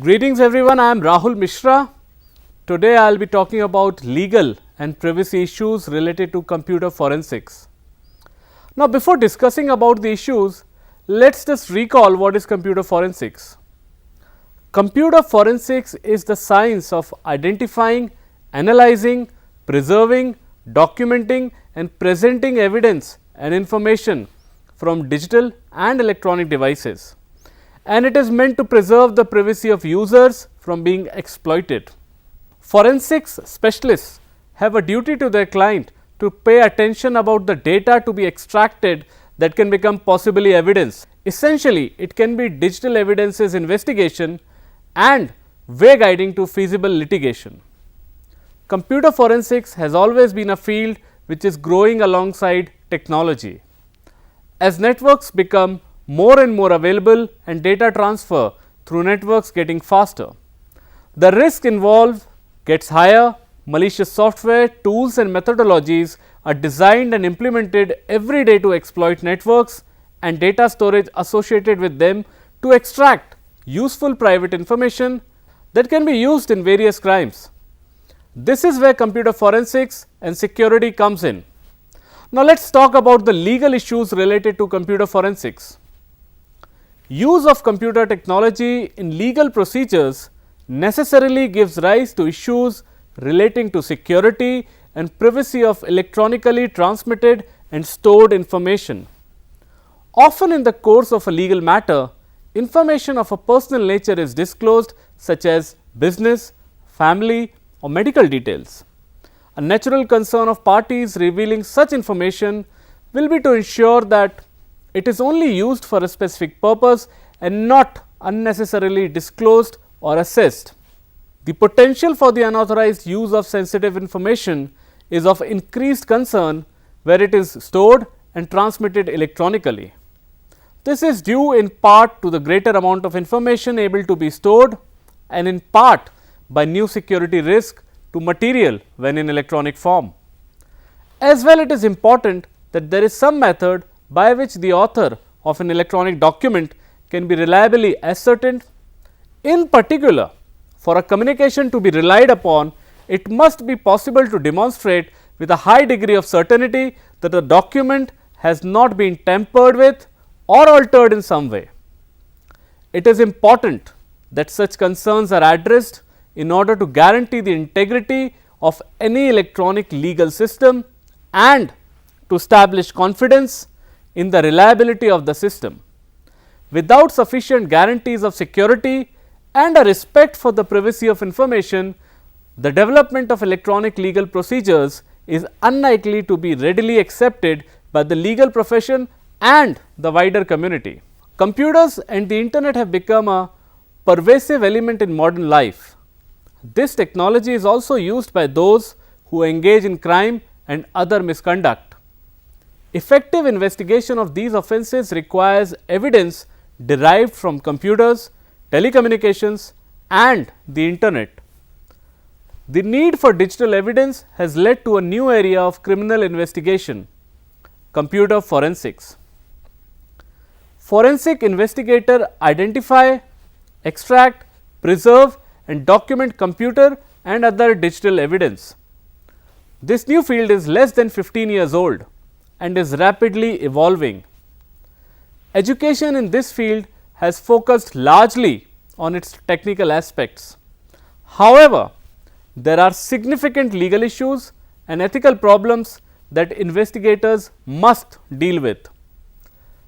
Greetings everyone, I am Rahul Mishra. Today I will be talking about legal and privacy issues related to computer forensics. Now before discussing about the issues, let's just recall what is computer forensics. Computer forensics is the science of identifying, analyzing, preserving, documenting and presenting evidence and information from digital and electronic devices, and it is meant to preserve the privacy of users from being exploited. Forensics specialists have a duty to their client to pay attention about the data to be extracted that can become possibly evidence. Essentially, it can be digital evidences investigation and way guiding to feasible litigation. Computer forensics has always been a field which is growing alongside technology. As networks become more and more available and data transfer through networks getting faster, the risk involved gets higher. Malicious software, tools and methodologies are designed and implemented every day to exploit networks and data storage associated with them to extract useful private information that can be used in various crimes. This is where computer forensics and security comes in. Now let us talk about the legal issues related to computer forensics. Use of computer technology in legal procedures necessarily gives rise to issues relating to security and privacy of electronically transmitted and stored information. Often in the course of a legal matter, information of a personal nature is disclosed, such as business, family or medical details. A natural concern of parties revealing such information will be to ensure that it is only used for a specific purpose and not unnecessarily disclosed or assessed. The potential for the unauthorized use of sensitive information is of increased concern where it is stored and transmitted electronically. This is due in part to the greater amount of information able to be stored and in part by new security risk to material when in electronic form. As well, it is important that there is some method by which the author of an electronic document can be reliably ascertained. In particular, for a communication to be relied upon, it must be possible to demonstrate with a high degree of certainty that the document has not been tampered with or altered in some way. It is important that such concerns are addressed in order to guarantee the integrity of any electronic legal system and to establish confidence in the reliability of the system. Without sufficient guarantees of security and a respect for the privacy of information, the development of electronic legal procedures is unlikely to be readily accepted by the legal profession and the wider community. Computers and the internet have become a pervasive element in modern life. This technology is also used by those who engage in crime and other misconduct. Effective investigation of these offences requires evidence derived from computers, telecommunications and the internet. The need for digital evidence has led to a new area of criminal investigation, computer forensics. Forensic investigators identify, extract, preserve and document computer and other digital evidence. This new field is less than 15 years old and is rapidly evolving. Education in this field has focused largely on its technical aspects. However, there are significant legal issues and ethical problems that investigators must deal with.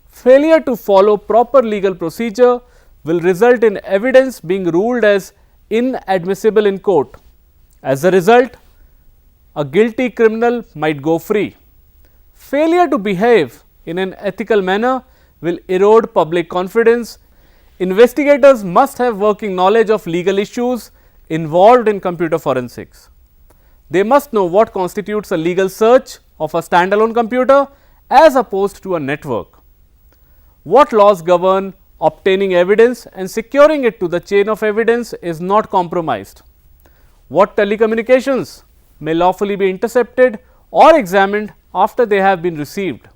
Failure to follow proper legal procedure will result in evidence being ruled as inadmissible in court. As a result, a guilty criminal might go free. Failure to behave in an ethical manner will erode public confidence. Investigators must have working knowledge of legal issues involved in computer forensics. They must know what constitutes a legal search of a standalone computer as opposed to a network. What laws govern obtaining evidence and securing it to the chain of evidence is not compromised. What telecommunications may lawfully be intercepted or examined after they have been received.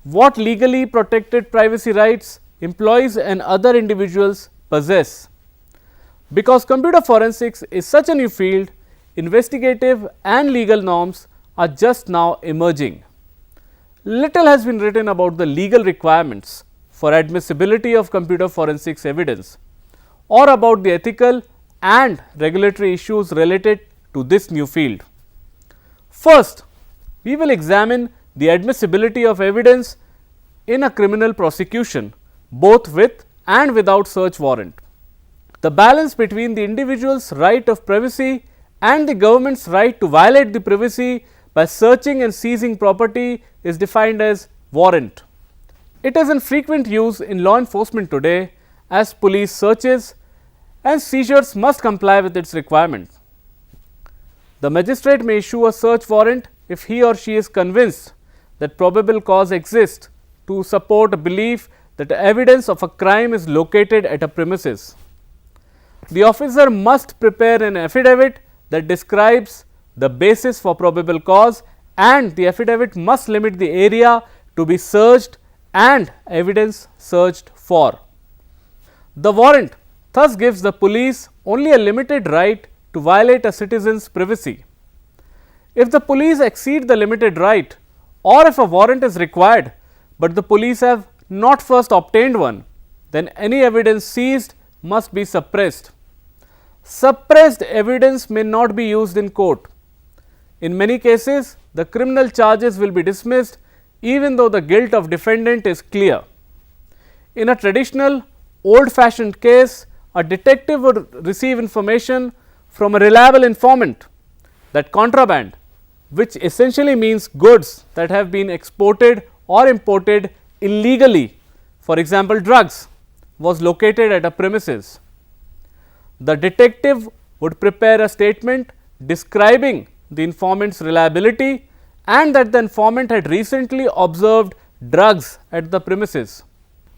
What legally protected privacy rights employees and other individuals possess. Because computer forensics is such a new field, investigative and legal norms are just now emerging. Little has been written about the legal requirements for admissibility of computer forensics evidence or about the ethical and regulatory issues related to this new field. First, we will examine the admissibility of evidence in a criminal prosecution, both with and without search warrant. The balance between the individual's right of privacy and the government's right to violate the privacy by searching and seizing property is defined as warrant. It is in frequent use in law enforcement today, as police searches and seizures must comply with its requirement. The magistrate may issue a search warrant if he or she is convinced that probable cause exists to support a belief that evidence of a crime is located at a premises. The officer must prepare an affidavit that describes the basis for probable cause, and the affidavit must limit the area to be searched and evidence searched for. The warrant thus gives the police only a limited right to violate a citizen's privacy. If the police exceed the limited right, or if a warrant is required but the police have not first obtained one, then any evidence seized must be suppressed. Suppressed evidence may not be used in court. In many cases, the criminal charges will be dismissed even though the guilt of defendant is clear. In a traditional, old-fashioned case, a detective would receive information from a reliable informant that contraband, which essentially means goods that have been exported or imported illegally, for example drugs, was located at a premises. The detective would prepare a statement describing the informant's reliability and that the informant had recently observed drugs at the premises.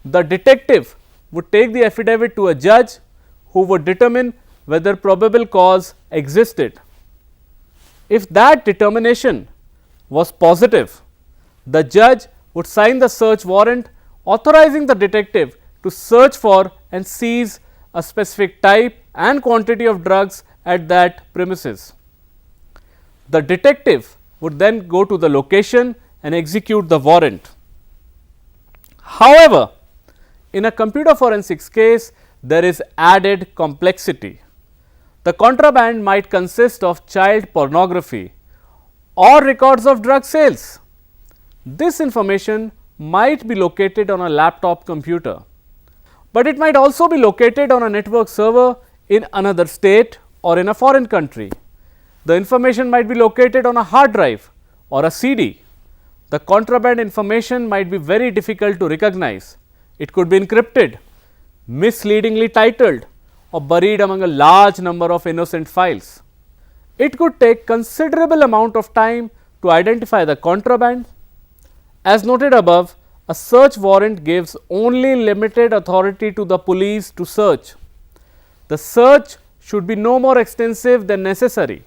The detective would take the affidavit to a judge who would determine whether probable cause existed. If that determination was positive, the judge would sign the search warrant authorizing the detective to search for and seize a specific type and quantity of drugs at that premises. The detective would then go to the location and execute the warrant. However, in a computer forensics case, there is added complexity. The contraband might consist of child pornography or records of drug sales. This information might be located on a laptop computer, but it might also be located on a network server in another state or in a foreign country. The information might be located on a hard drive or a CD. The contraband information might be very difficult to recognize. It could be encrypted, misleadingly titled, or buried among a large number of innocent files. It could take considerable amount of time to identify the contraband. As noted above, a search warrant gives only limited authority to the police to search. The search should be no more extensive than necessary,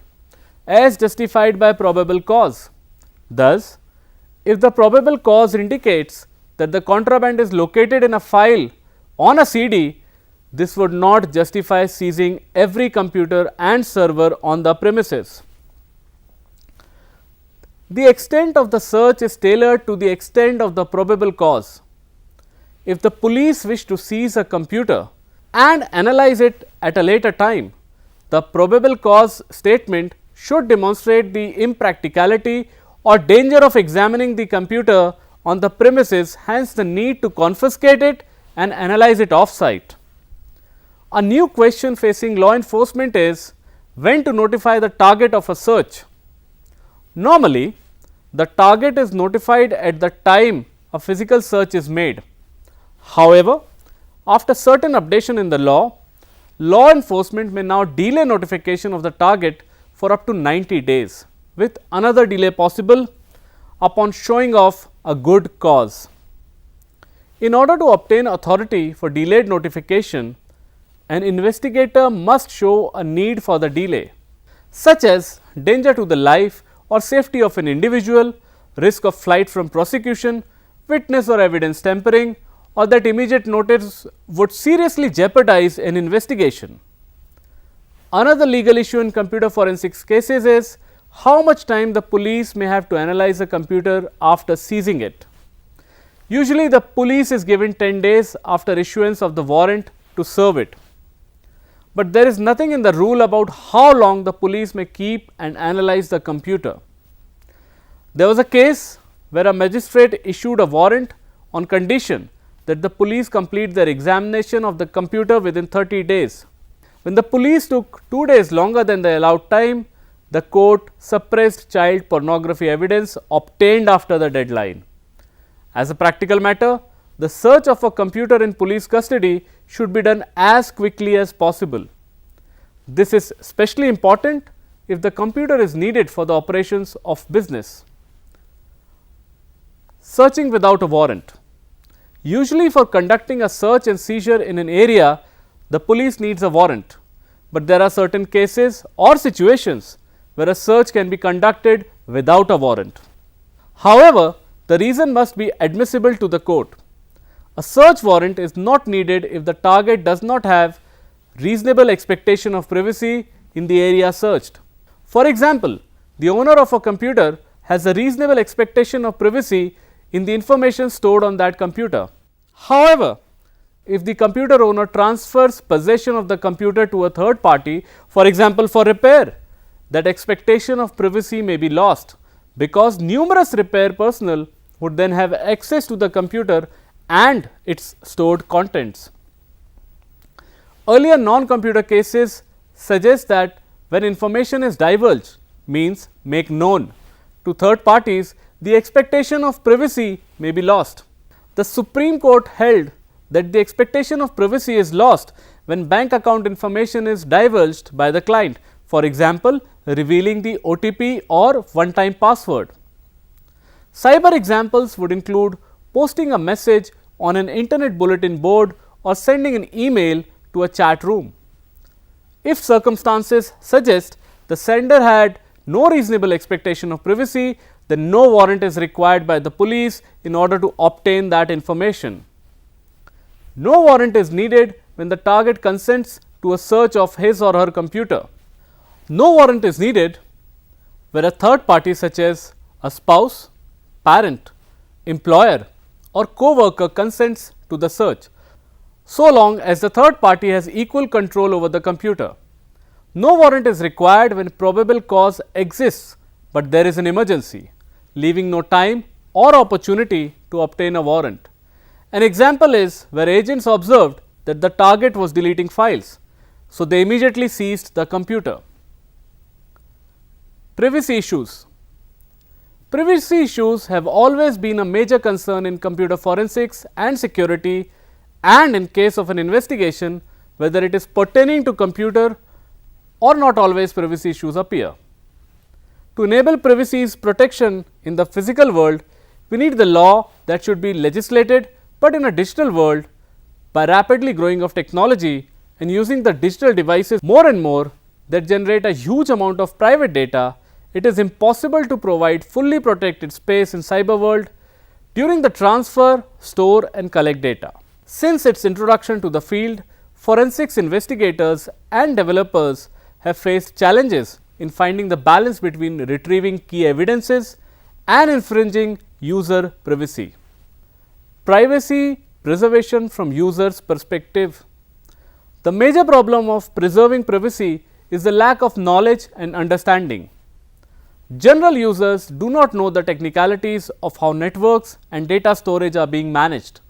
as justified by probable cause. Thus, if the probable cause indicates that the contraband is located in a file on a CD, this would not justify seizing every computer and server on the premises. The extent of the search is tailored to the extent of the probable cause. If the police wish to seize a computer and analyze it at a later time, the probable cause statement should demonstrate the impracticality or danger of examining the computer on the premises, hence the need to confiscate it and analyze it off-site. A new question facing law enforcement is when to notify the target of a search. Normally, the target is notified at the time a physical search is made. However, after certain updation in the law enforcement may now delay notification of the target for up to 90 days, with another delay possible upon showing of a good cause. In order to obtain authority for delayed notification, an investigator must show a need for the delay, such as danger to the life or safety of an individual, risk of flight from prosecution, witness or evidence tampering, or that immediate notice would seriously jeopardize an investigation. Another legal issue in computer forensics cases is how much time the police may have to analyze a computer after seizing it. Usually the police is given 10 days after issuance of the warrant to serve it. But there is nothing in the rule about how long the police may keep and analyze the computer. There was a case where a magistrate issued a warrant on condition that the police complete their examination of the computer within 30 days. When the police took 2 days longer than the allowed time, the court suppressed child pornography evidence obtained after the deadline. As a practical matter, the search of a computer in police custody should be done as quickly as possible. This is especially important if the computer is needed for the operations of business. Searching without a warrant. Usually for conducting a search and seizure in an area, the police needs a warrant, but there are certain cases or situations where a search can be conducted without a warrant. However, the reason must be admissible to the court. A search warrant is not needed if the target does not have reasonable expectation of privacy in the area searched. For example, the owner of a computer has a reasonable expectation of privacy in the information stored on that computer. However, if the computer owner transfers possession of the computer to a third party, for example for repair, that expectation of privacy may be lost because numerous repair personnel would then have access to the computer and its stored contents. Earlier non-computer cases suggest that when information is divulged, means make known to third parties, the expectation of privacy may be lost. The Supreme Court held that the expectation of privacy is lost when bank account information is divulged by the client, for example, revealing the OTP or one-time password. Cyber examples would include posting a message on an internet bulletin board or sending an email to a chat room. If circumstances suggest the sender had no reasonable expectation of privacy, then no warrant is required by the police in order to obtain that information. No warrant is needed when the target consents to a search of his or her computer. No warrant is needed where a third party such as a spouse, parent, employer or co-worker consents to the search, so long as the third party has equal control over the computer. No warrant is required when probable cause exists, but there is an emergency, leaving no time or opportunity to obtain a warrant. An example is where agents observed that the target was deleting files, so they immediately seized the computer. Privacy issues. Privacy issues have always been a major concern in computer forensics and security, and in case of an investigation, whether it is pertaining to computer or not always privacy issues appear. To enable privacy's protection in the physical world, we need the law that should be legislated, but in a digital world, by rapidly growing of technology and using the digital devices more and more that generate a huge amount of private data, it is impossible to provide fully protected space in cyber world during the transfer, store and collect data. Since its introduction to the field, forensics investigators and developers have faced challenges in finding the balance between retrieving key evidences and infringing user privacy. Privacy preservation from users' perspective. The major problem of preserving privacy is the lack of knowledge and understanding. General users do not know the technicalities of how networks and data storage are being managed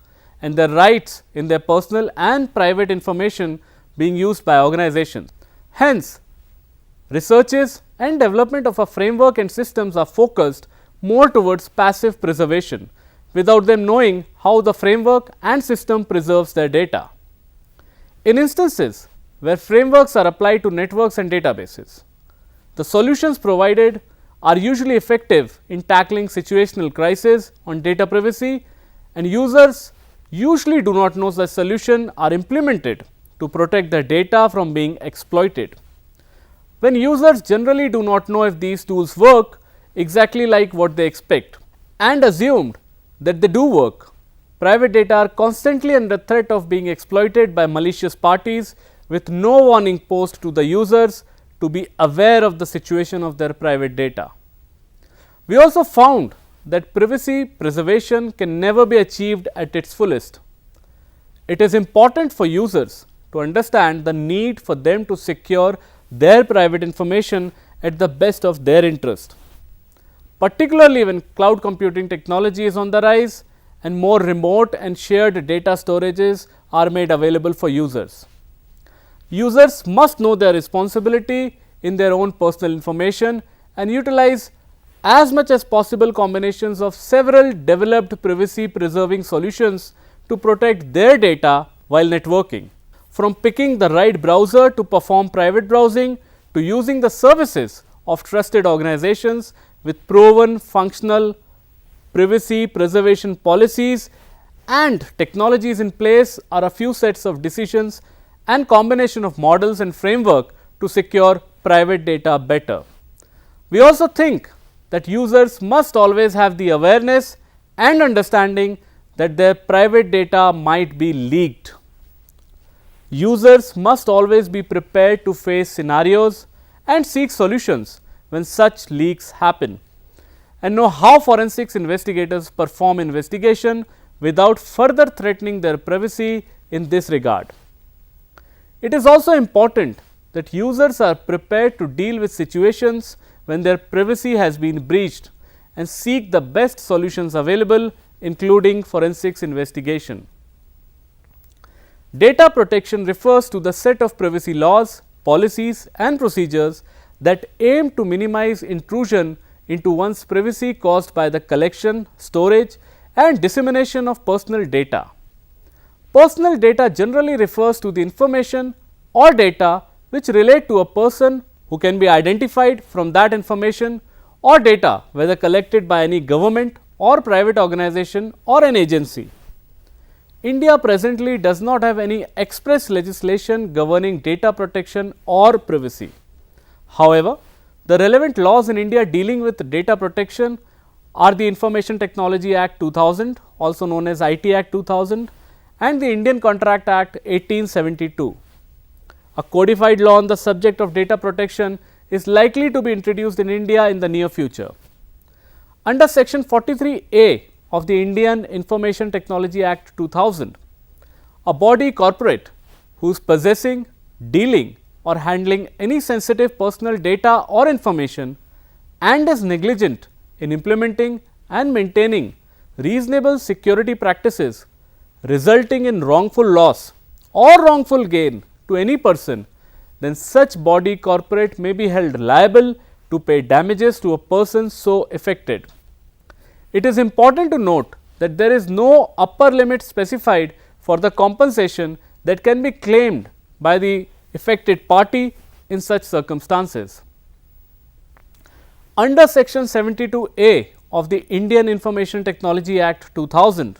and their rights in their personal and private information being used by organizations. Hence, researches and development of a framework and systems are focused more towards passive preservation without them knowing how the framework and system preserves their data. In instances where frameworks are applied to networks and databases, the solutions provided are usually effective in tackling situational crises on data privacy, and users usually do not know the solution are implemented to protect their data from being exploited. When users generally do not know if these tools work exactly like what they expect and assumed that they do work, private data are constantly under threat of being exploited by malicious parties with no warning post to the users to be aware of the situation of their private data. We also found that privacy preservation can never be achieved at its fullest. It is important for users to understand the need for them to secure their private information at the best of their interest, particularly when cloud computing technology is on the rise and more remote and shared data storages are made available for users. Users must know their responsibility in their own personal information and utilize as much as possible combinations of several developed privacy preserving solutions to protect their data while networking. From picking the right browser to perform private browsing to using the services of trusted organizations with proven functional privacy preservation policies and technologies in place are a few sets of decisions and combination of models and framework to secure private data better. We also think that users must always have the awareness and understanding that their private data might be leaked. Users must always be prepared to face scenarios and seek solutions when such leaks happen, and know how forensics investigators perform investigation without further threatening their privacy in this regard. It is also important that users are prepared to deal with situations when their privacy has been breached and seek the best solutions available, including forensics investigation. Data protection refers to the set of privacy laws, policies and procedures that aim to minimize intrusion into one's privacy caused by the collection, storage and dissemination of personal data. Personal data generally refers to the information or data which relate to a person who can be identified from that information, or data whether collected by any government or private organization or an agency. India presently does not have any express legislation governing data protection or privacy. However, the relevant laws in India dealing with data protection are the Information Technology Act 2000, also known as IT Act 2000, and the Indian Contract Act 1872. A codified law on the subject of data protection is likely to be introduced in India in the near future. Under section 43A of the Indian Information Technology Act 2000, a body corporate who is possessing, dealing or handling any sensitive personal data or information and is negligent in implementing and maintaining reasonable security practices resulting in wrongful loss or wrongful gain to any person, then such body corporate may be held liable to pay damages to a person so affected. It is important to note that there is no upper limit specified for the compensation that can be claimed by the affected party in such circumstances. Under section 72A of the Indian Information Technology Act 2000,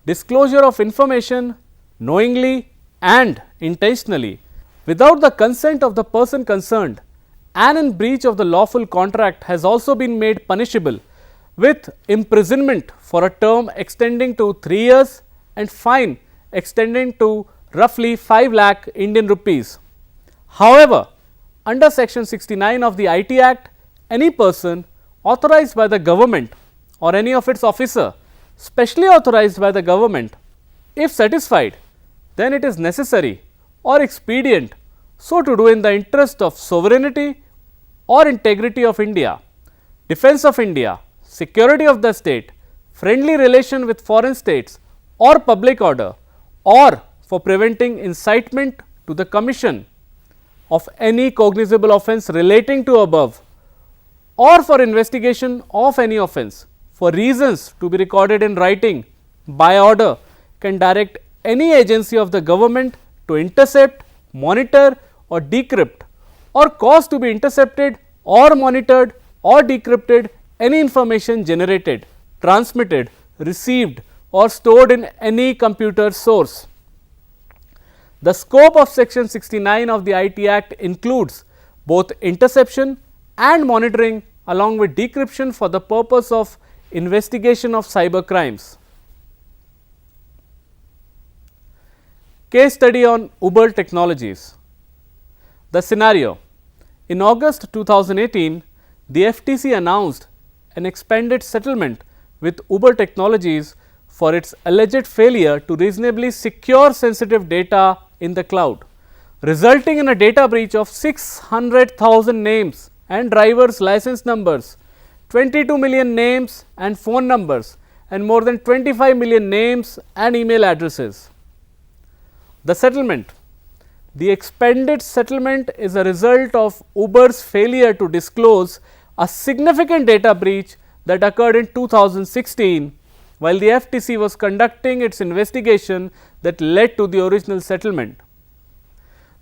disclosure of information knowingly and intentionally without the consent of the person concerned and in breach of the lawful contract has also been made punishable with imprisonment for a term extending to 3 years and fine extending to roughly 5 lakh Indian rupees. However, under section 69 of the IT Act, any person authorized by the government or any of its officer specially authorized by the government, if satisfied, then it is necessary or expedient so to do in the interest of sovereignty or integrity of India, defense of India, security of the state, friendly relation with foreign states or public order, or for preventing incitement to the commission of any cognizable offence relating to above, or for investigation of any offence for reasons to be recorded in writing by order, can direct any agency of the government to intercept, monitor or decrypt or cause to be intercepted or monitored or decrypted any information generated, transmitted, received or stored in any computer source. The scope of section 69 of the IT Act includes both interception and monitoring along with decryption for the purpose of investigation of cyber crimes. Case study on Uber Technologies. The scenario: in August 2018, the FTC announced an expanded settlement with Uber Technologies for its alleged failure to reasonably secure sensitive data in the cloud, resulting in a data breach of 600,000 names and drivers' license numbers, 22 million names and phone numbers, and more than 25 million names and email addresses. The settlement: the expanded settlement is a result of Uber's failure to disclose a significant data breach that occurred in 2016 while the FTC was conducting its investigation that led to the original settlement.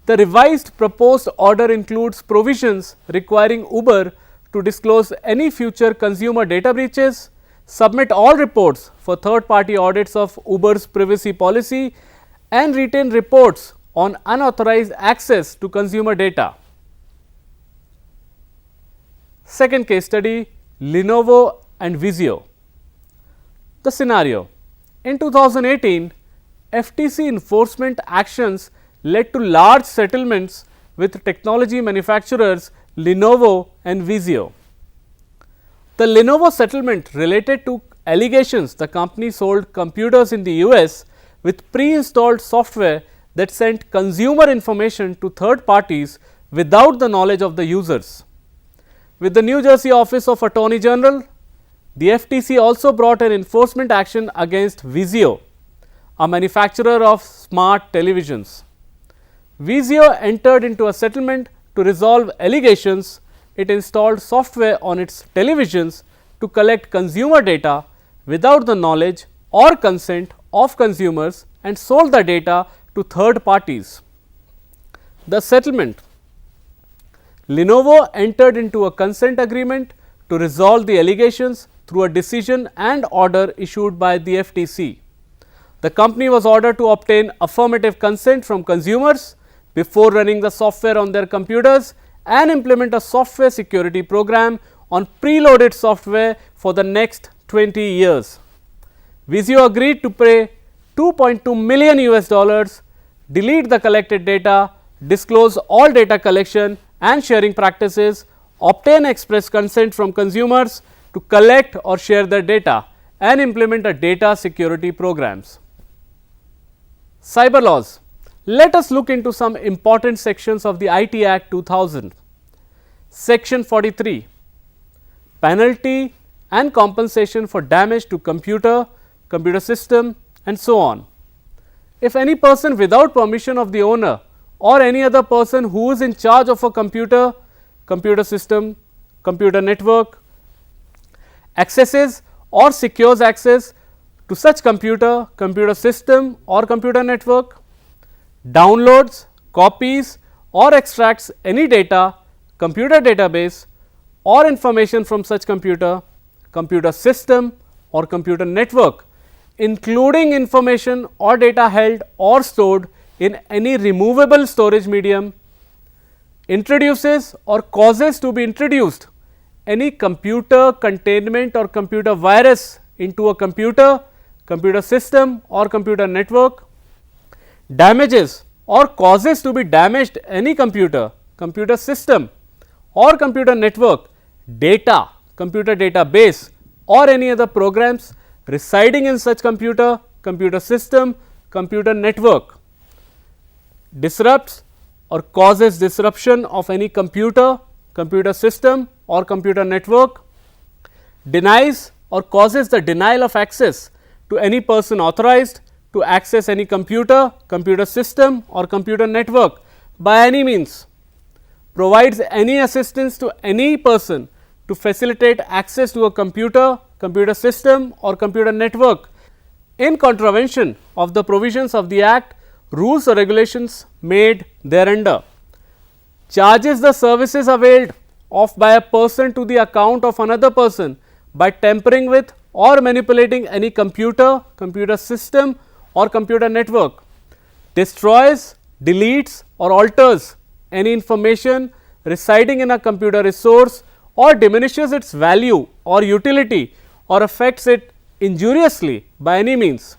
The revised proposed order includes provisions requiring Uber to disclose any future consumer data breaches, submit all reports for third party audits of Uber's privacy policy, and retain reports on unauthorized access to consumer data. Second case study: Lenovo and Vizio. The scenario: in 2018, FTC enforcement actions led to large settlements with technology manufacturers Lenovo and Vizio. The Lenovo settlement related to allegations the company sold computers in the US with pre-installed software that sent consumer information to third parties without the knowledge of the users. With the New Jersey Office of Attorney General, the FTC also brought an enforcement action against Vizio, a manufacturer of smart televisions. Vizio entered into a settlement to resolve allegations it installed software on its televisions to collect consumer data without the knowledge or consent of consumers and sold the data to third parties. The settlement: Lenovo entered into a consent agreement to resolve the allegations through a decision and order issued by the FTC. The company was ordered to obtain affirmative consent from consumers before running the software on their computers and implement a software security program on preloaded software for the next 20 years. Vizio agreed to pay $2.2 million US, delete the collected data, disclose all data collection and sharing practices, obtain express consent from consumers to collect or share their data, and implement a data security programs. Cyber laws. Let us look into some important sections of the IT Act 2000. Section 43: penalty and compensation for damage to computer system, and so on. If any person without permission of the owner or any other person who is in charge of a computer system, computer network accesses or secures access to such computer system or computer network, downloads, copies or extracts any data, computer database or information from such computer system or computer network, including information or data held or stored in any removable storage medium, introduces or causes to be introduced any computer containment or computer virus into a computer system or computer network, damages or causes to be damaged any computer system or computer network, data, computer database or any other programs residing in such computer system, computer network, disrupts or causes disruption of any computer system or computer network, denies or causes the denial of access to any person authorized to access any computer system or computer network by any means, provides any assistance to any person to facilitate access to a computer system or computer network in contravention of the provisions of the Act, rules or regulations made thereunder, charges the services availed of by a person to the account of another person by tampering with or manipulating any computer system or computer network, destroys, deletes or alters any information residing in a computer resource or diminishes its value or utility or affects it injuriously by any means,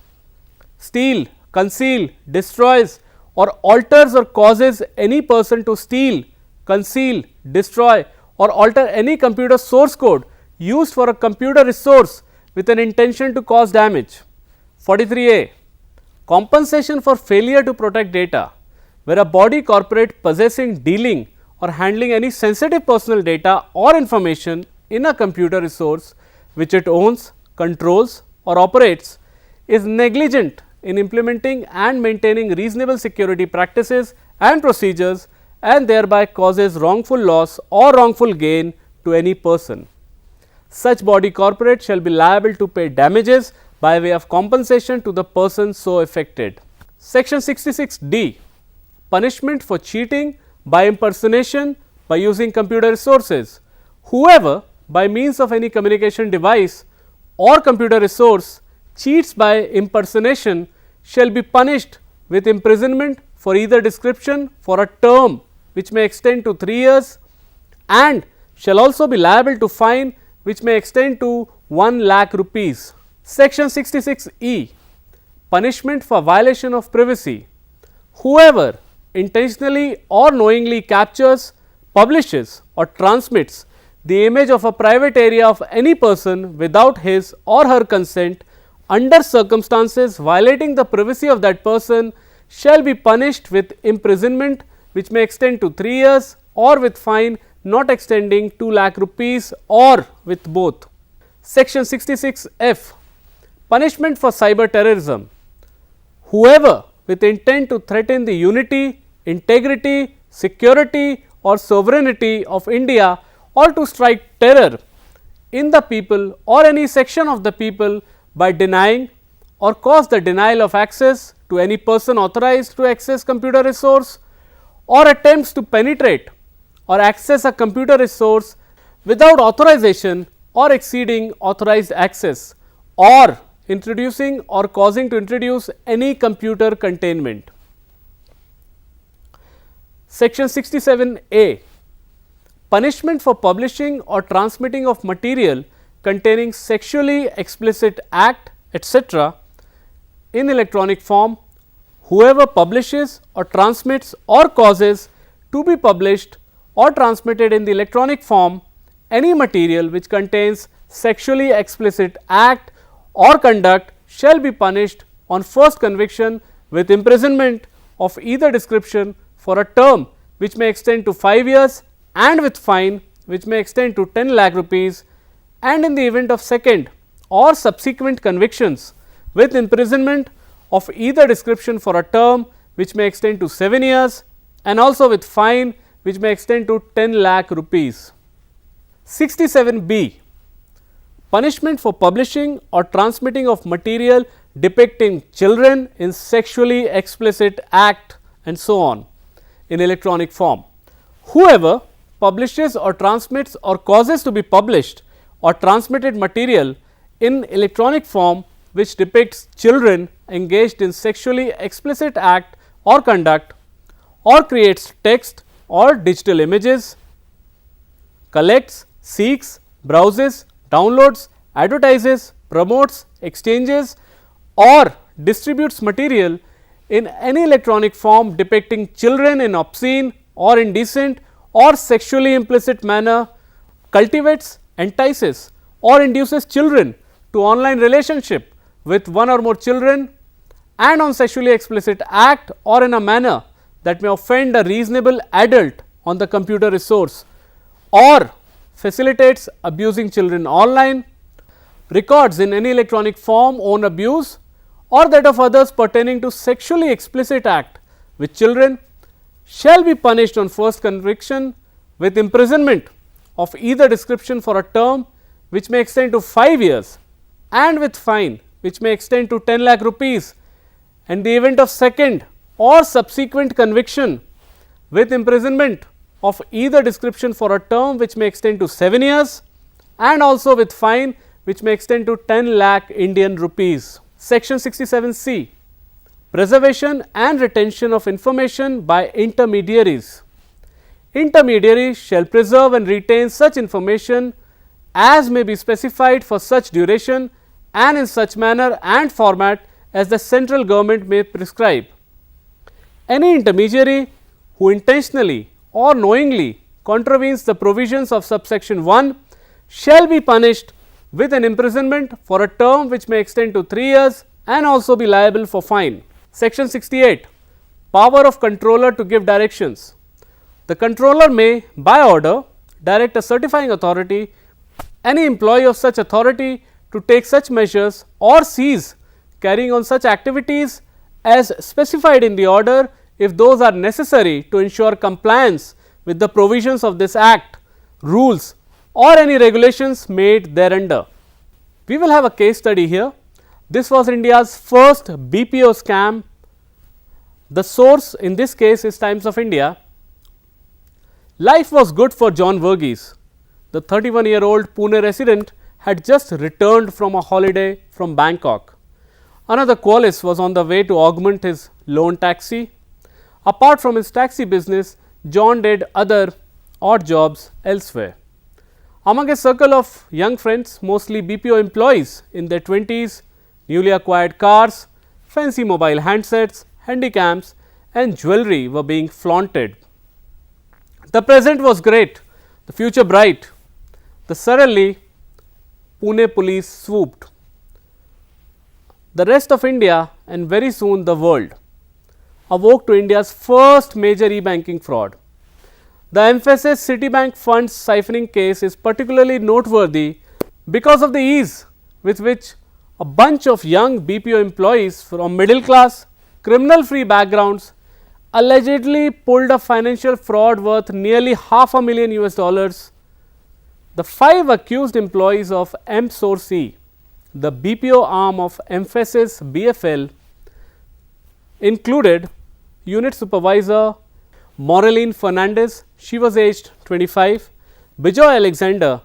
steal, conceal, destroys or alters or causes any person to steal, conceal, destroy or alter any computer source code used for a computer resource with an intention to cause damage. 43A. Compensation for failure to protect data, where a body corporate possessing, dealing or handling any sensitive personal data or information in a computer resource which it owns, controls or operates is negligent in implementing and maintaining reasonable security practices and procedures and thereby causes wrongful loss or wrongful gain to any person. Such body corporate shall be liable to pay damages by way of compensation to the person so affected. Section 66D. Punishment for cheating by impersonation by using computer resources. Whoever by means of any communication device or computer resource cheats by impersonation shall be punished with imprisonment for either description for a term which may extend to 3 years and shall also be liable to fine which may extend to 1 lakh rupees. Section 66E. Punishment for violation of privacy. Whoever intentionally or knowingly captures, publishes or transmits the image of a private area of any person without his or her consent under circumstances violating the privacy of that person shall be punished with imprisonment which may extend to 3 years or with fine not extending 2 lakh rupees or with both. Section 66F. Punishment for cyber terrorism. Whoever with intent to threaten the unity, integrity, security or sovereignty of India or to strike terror in the people or any section of the people by denying or cause the denial of access to any person authorized to access computer resource or attempts to penetrate or access a computer resource without authorization or exceeding authorized access or introducing or causing to introduce any computer containment. Section 67A. Punishment for publishing or transmitting of material containing sexually explicit act etc. in electronic form. Whoever publishes or transmits or causes to be published or transmitted in the electronic form any material which contains sexually explicit act or conduct shall be punished on first conviction with imprisonment of either description for a term which may extend to 5 years and with fine which may extend to 10 lakh rupees, and in the event of second or subsequent convictions with imprisonment of either description for a term which may extend to 7 years and also with fine which may extend to 10 lakh rupees. 67B. Punishment for publishing or transmitting of material depicting children in sexually explicit act and so on in electronic form. Whoever publishes or transmits or causes to be published or transmitted material in electronic form which depicts children engaged in sexually explicit act or conduct or creates text or digital images, collects, seeks, browses, downloads, advertises, promotes, exchanges or distributes material in any electronic form depicting children in obscene or indecent or sexually implicit manner, cultivates, entices or induces children to online relationship with one or more children and on sexually explicit act or in a manner that may offend a reasonable adult on the computer resource or facilitates abusing children online, records in any electronic form own abuse or that of others pertaining to sexually explicit act with children shall be punished on first conviction with imprisonment of either description for a term which may extend to 5 years and with fine which may extend to 10 lakh rupees, and the event of second or subsequent conviction with imprisonment of either description for a term which may extend to 7 years and also with fine which may extend to 10 lakh Indian rupees. Section 67C. Preservation and retention of information by intermediaries. Intermediaries shall preserve and retain such information as may be specified for such duration and in such manner and format as the central government may prescribe. Any intermediary who intentionally or knowingly contravenes the provisions of subsection 1 shall be punished with an imprisonment for a term which may extend to 3 years and also be liable for fine. Section 68, power of controller to give directions. The controller may, by order, direct a certifying authority, any employee of such authority to take such measures or cease carrying on such activities as specified in the order if those are necessary to ensure compliance with the provisions of this act, rules or any regulations made thereunder. We will have a case study here. This was India's first BPO scam. The source in this case is Times of India. Life was good for John Verghese. The 31-year-old Pune resident had just returned from a holiday from Bangkok. Another Qualis was on the way to augment his loan taxi. Apart from his taxi business, John did other odd jobs elsewhere. Among a circle of young friends, mostly BPO employees in their 20s, newly acquired cars, fancy mobile handsets, handycams and jewelry were being flaunted. The present was great, the future bright. Suddenly, Pune police swooped. The rest of India and very soon the world awoke to India's first major e-banking fraud. The Emphasis Citibank funds siphoning case is particularly noteworthy because of the ease with which a bunch of young BPO employees from middle class, criminal free backgrounds allegedly pulled a financial fraud worth nearly $500,000 US. The 5 accused employees of M-Source, the BPO arm of Emphasis BFL, included unit supervisor Maureen Fernandez, she was aged 25, Bijoy Alexander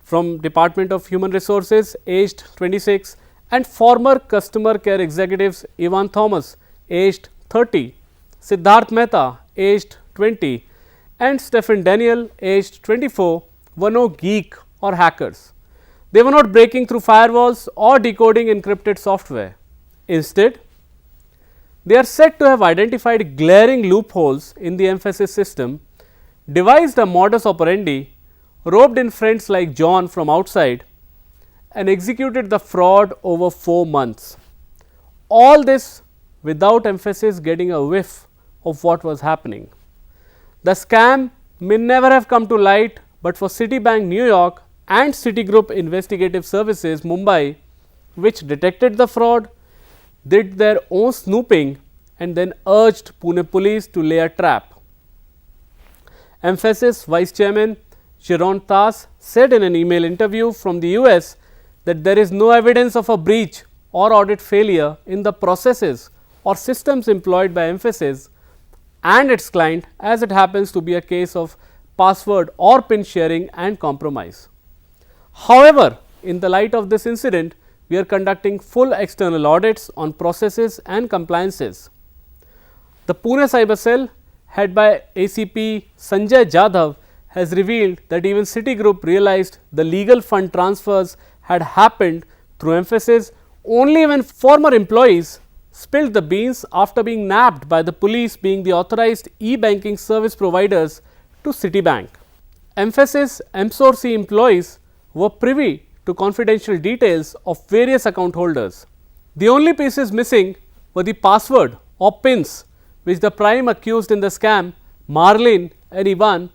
from Department of Human Resources, aged 26, and former customer care executives Ivan Thomas, aged 30, Siddharth Mehta, aged 20, and Stephen Daniel, aged 24, were no geek or hackers. They were not breaking through firewalls or decoding encrypted software. Instead, they are said to have identified glaring loopholes in the Emphasis system, devised a modus operandi, roped in friends like John from outside, and executed the fraud over 4 months. All this without Emphasis getting a whiff of what was happening. The scam may never have come to light but for Citibank New York and Citigroup Investigative Services Mumbai, which detected the fraud, did their own snooping and then urged Pune police to lay a trap. Emphasis Vice Chairman Sharon Tas said in an email interview from the US that there is no evidence of a breach or audit failure in the processes or systems employed by Emphasis and its client, as it happens to be a case of password or PIN sharing and compromise. However, in the light of this incident, we are conducting full external audits on processes and compliances. The Pune Cyber Cell, head by ACP Sanjay Jadhav, has revealed that even Citigroup realized the legal fund transfers had happened through Emphasis only when former employees spilled the beans after being nabbed by the police being the authorized e-banking service providers to Citibank. Emphasis M-Source employees were privy to confidential details of various account holders. The only pieces missing were the password or PINs which the prime accused in the scam, Marlene and Ivan,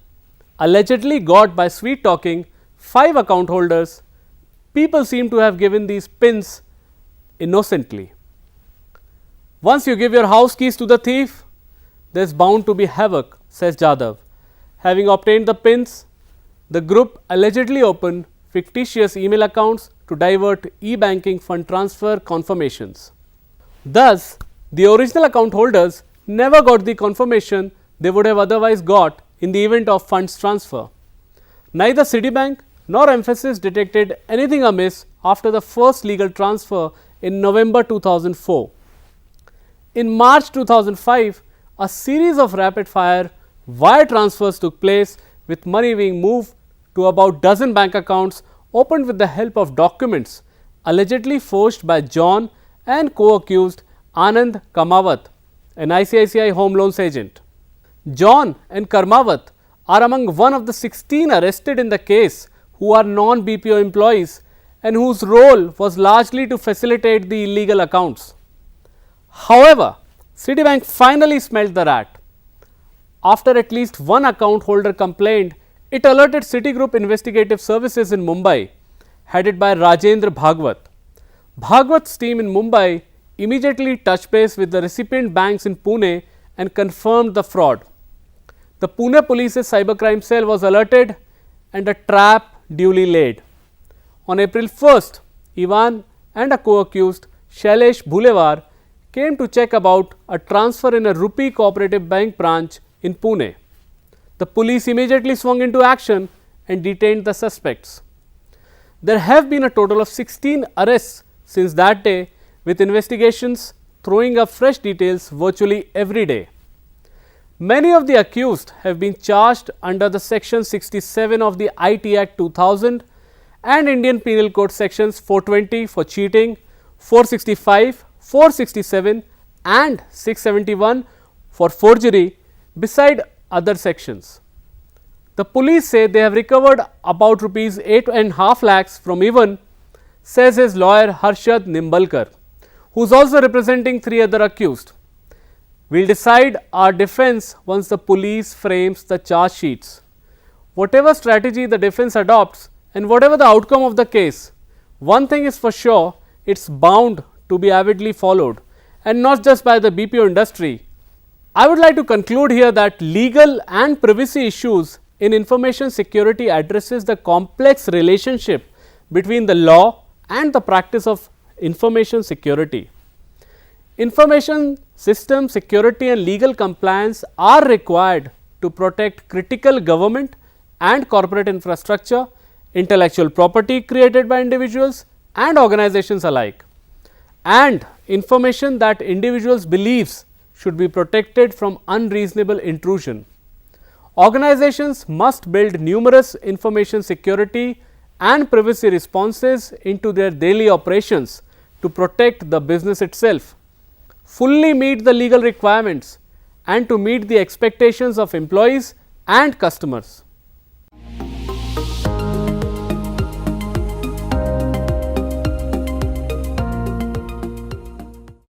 allegedly got by sweet talking 5 account holders. People seem to have given these PINs innocently. Once you give your house keys to the thief, there is bound to be havoc, says Jadhav. Having obtained the PINs, the group allegedly opened fictitious email accounts to divert e-banking fund transfer confirmations. Thus, the original account holders never got the confirmation they would have otherwise got in the event of funds transfer. Neither Citibank nor Emphasis detected anything amiss after the first legal transfer in November 2004. In March 2005, a series of rapid-fire wire transfers took place, with money being moved to about dozen bank accounts opened with the help of documents allegedly forged by John and co-accused Anand Kamawat, an ICICI home loans agent. John and Karmawat are among one of the 16 arrested in the case who are non-BPO employees and whose role was largely to facilitate the illegal accounts. However, Citibank finally smelt the rat. After at least one account holder complained, it alerted Citigroup Investigative Services in Mumbai, headed by Rajendra Bhagwat. Bhagwat's team in Mumbai immediately touched base with the recipient banks in Pune and confirmed the fraud. The Pune Police's cybercrime cell was alerted and a trap duly laid. On April 1st, Ivan and a co-accused, Shailesh Bhulevar, came to check about a transfer in a Rupee Cooperative Bank branch in Pune. The police immediately swung into action and detained the suspects. There have been a total of 16 arrests since that day, with investigations throwing up fresh details virtually every day. Many of the accused have been charged under the Section 67 of the IT Act 2000 and Indian Penal Code Sections 420 for cheating, 465, 467 and 671 for forgery, beside other sections. The police say they have recovered about rupees 8.5 lakhs from Ivan, says his lawyer Harshad Nimbalkar, who is also representing 3 other accused. We will decide our defense once the police frames the charge sheets. Whatever strategy the defense adopts and whatever the outcome of the case, one thing is for sure, it is bound to be avidly followed, and not just by the BPO industry. I would like to conclude here that legal and privacy issues in information security addresses the complex relationship between the law and the practice of information security. Information system security and legal compliance are required to protect critical government and corporate infrastructure, intellectual property created by individuals and organizations alike, and information that individuals believes should be protected from unreasonable intrusion. Organizations must build numerous information security and privacy responses into their daily operations to protect the business itself, fully meet the legal requirements and to meet the expectations of employees and customers.